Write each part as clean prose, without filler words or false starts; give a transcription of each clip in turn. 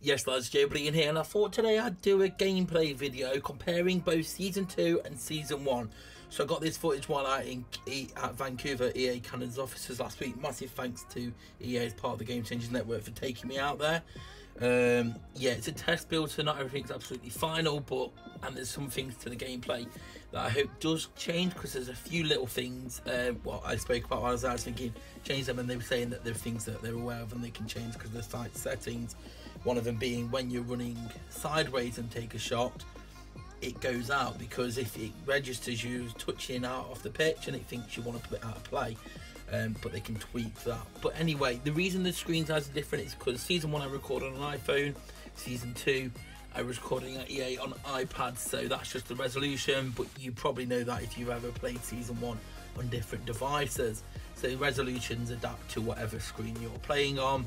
Yes lads, JOEBILINE here, and I thought today I'd do a gameplay video comparing both Season 2 and Season 1. So I got this footage while out at Vancouver EA Gamechangers offices last week. Massive thanks to EA as part of the Gamechangers network for taking me out there. Yeah, it's a test build, so not everything's absolutely final, and there's some things to the gameplay that I hope does change, because there's a few little things what I spoke about while I was thinking change them, and they were saying that there are things that they're aware of and they can change because of the site settings. One of them being when you're running sideways and take a shot, it goes out, because if it registers you touching out off the pitch and it thinks you want to put it out of play. But they can tweak that. But anyway, the reason the screen size are different is because Season 1 I recorded on an iPhone, Season 2 I was recording at EA on iPad, so that's just the resolution. But you probably know that if you've ever played Season 1 on different devices. So the resolutions adapt to whatever screen you're playing on,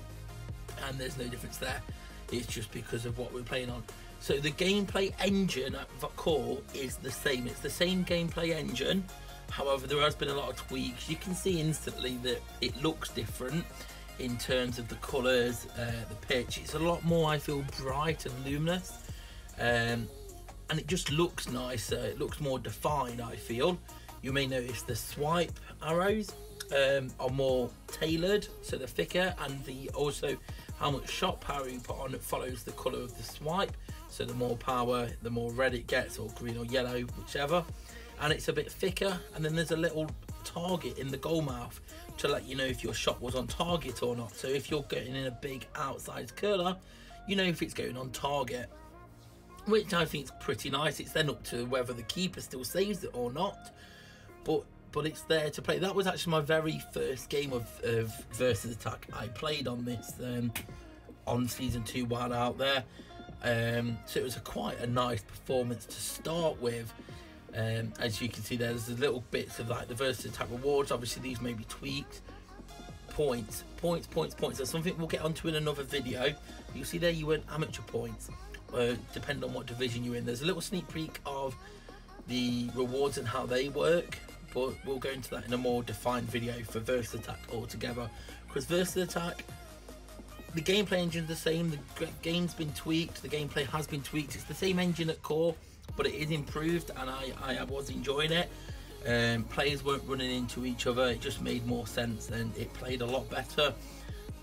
and there's no difference there. It's just because of what we're playing on. So the gameplay engine at the core is the same. It's the same gameplay engine. However, there has been a lot of tweaks. You can see instantly that it looks different in terms of the colours, the pitch. It's a lot more, I feel, bright and luminous. And it just looks nicer. It looks more defined, I feel. You may notice the swipe arrows are more tailored, so they're thicker, and also how much shot power you put on it follows the colour of the swipe. So the more power, the more red it gets, or green or yellow, whichever. And it's a bit thicker, and then there's a little target in the goal mouth to let you know if your shot was on target or not. So if you're getting in a big outside curler, you know if it's going on target, which I think is pretty nice. It's then up to whether the keeper still saves it or not, but it's there to play. That was actually my very first game of versus attack I played on this on Season 2 while out there. So it was quite a nice performance to start with. As you can see, there's the little bits of like the versus attack rewards. Obviously these may be tweaked. Points. There's something we'll get onto in another video. You'll see there you earn amateur points, depending on what division you're in. There's a little sneak peek of the rewards and how they work, but we'll go into that in a more defined video for versus attack altogether. Because versus attack, the gameplay engine's the same, the game's been tweaked, the gameplay has been tweaked. It's the same engine at core, but it is improved, and I was enjoying it. Players weren't running into each other. It just made more sense, and it played a lot better.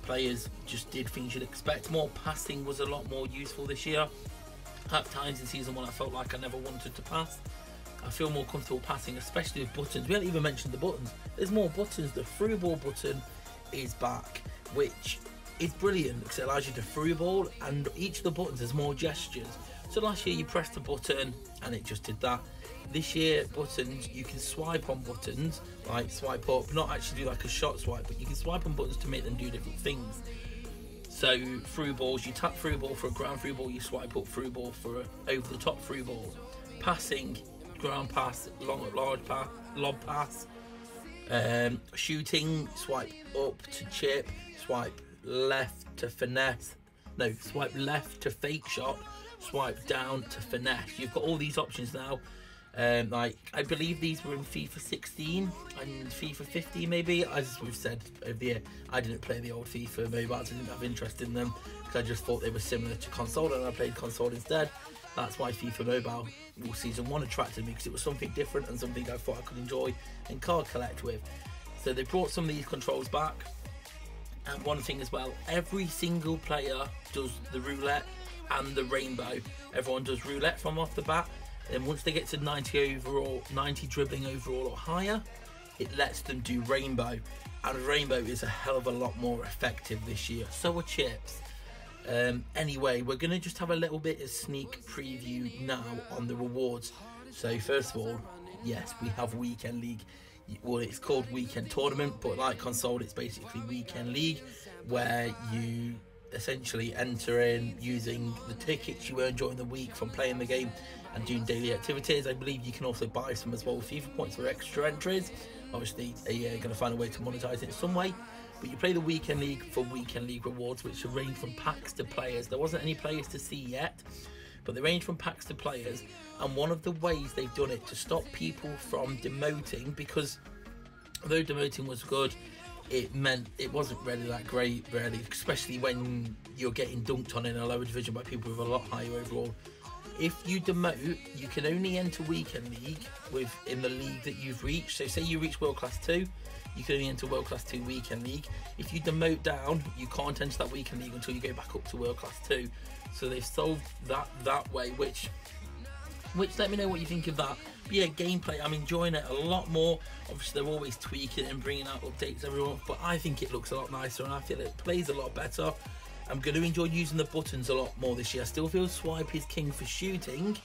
Players just did things you'd expect. More passing was a lot more useful this year. At times in Season 1 I felt like I never wanted to pass. I feel more comfortable passing, especially with buttons. We haven't even mentioned the buttons. There's more buttons. The through ball button is back, which is brilliant because it allows you to through ball, and each of the buttons has more gestures. So last year you pressed a button and it just did that. This year buttons, you can swipe on buttons, like swipe up, not actually do like a shot swipe, but you can swipe on buttons to make them do different things. So through balls, you tap through ball for a ground through ball, you swipe up through ball for a over the top through ball. Passing, ground pass, large pass, lob pass. Shooting, swipe up to chip, swipe left to finesse, no, swipe left to fake shot, swipe down to finesse. You've got all these options now. Like I believe these were in FIFA 16 and FIFA 15 maybe. As we've said over the year, I didn't play the old FIFA mobiles. I didn't have interest in them because I just thought they were similar to console, and I played console instead. That's why FIFA Mobile Season 1 attracted me, because it was something different and something I thought I could enjoy and card collect with. So they brought some of these controls back. And one thing as well, every single player does the roulette and the rainbow. Everyone does roulette from off the bat, and once they get to 90 overall, 90 dribbling overall or higher, it lets them do rainbow. And rainbow is a hell of a lot more effective this year. So are chips. Anyway, we're going to just have a little bit of sneak preview now on the rewards. So first of all, yes, we have Weekend League. Well, it's called Weekend Tournament, but like console, it's basically Weekend League, where you essentially enter in using the tickets you earn during the week from playing the game and doing daily activities. I believe you can also buy some as well with FIFA points for extra entries. Obviously, you're going to find a way to monetize it in some way. But you play the Weekend League for Weekend League rewards, which range from packs to players. There wasn't any players to see yet, but they range from packs to players. And one of the ways they've done it to stop people from demoting, because although demoting was good, it meant it wasn't really that great, really, especially when you're getting dunked on in a lower division by people with a lot higher overall. If you demote, you can only enter weekend league in the league that you've reached. So say you reach World Class 2, you can only enter World Class 2 weekend league. If you demote down, you can't enter that weekend league until you go back up to World Class 2. So they've solved that way, which let me know what you think of that. But yeah, gameplay, I'm enjoying it a lot more. Obviously they're always tweaking and bringing out updates every month, but I think it looks a lot nicer and I feel it plays a lot better. I'm going to enjoy using the buttons a lot more this year. I still feel swipe is king for shooting,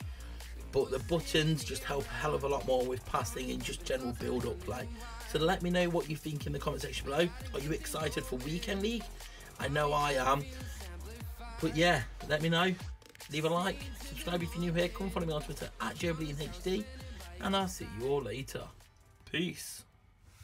but the buttons just help a hell of a lot more with passing and just general build-up play. So let me know what you think in the comment section below. Are you excited for Weekend League? I know I am. But yeah, let me know. Leave a like, subscribe if you're new here, come follow me on Twitter at joebilineHD, and I'll see you all later. Peace.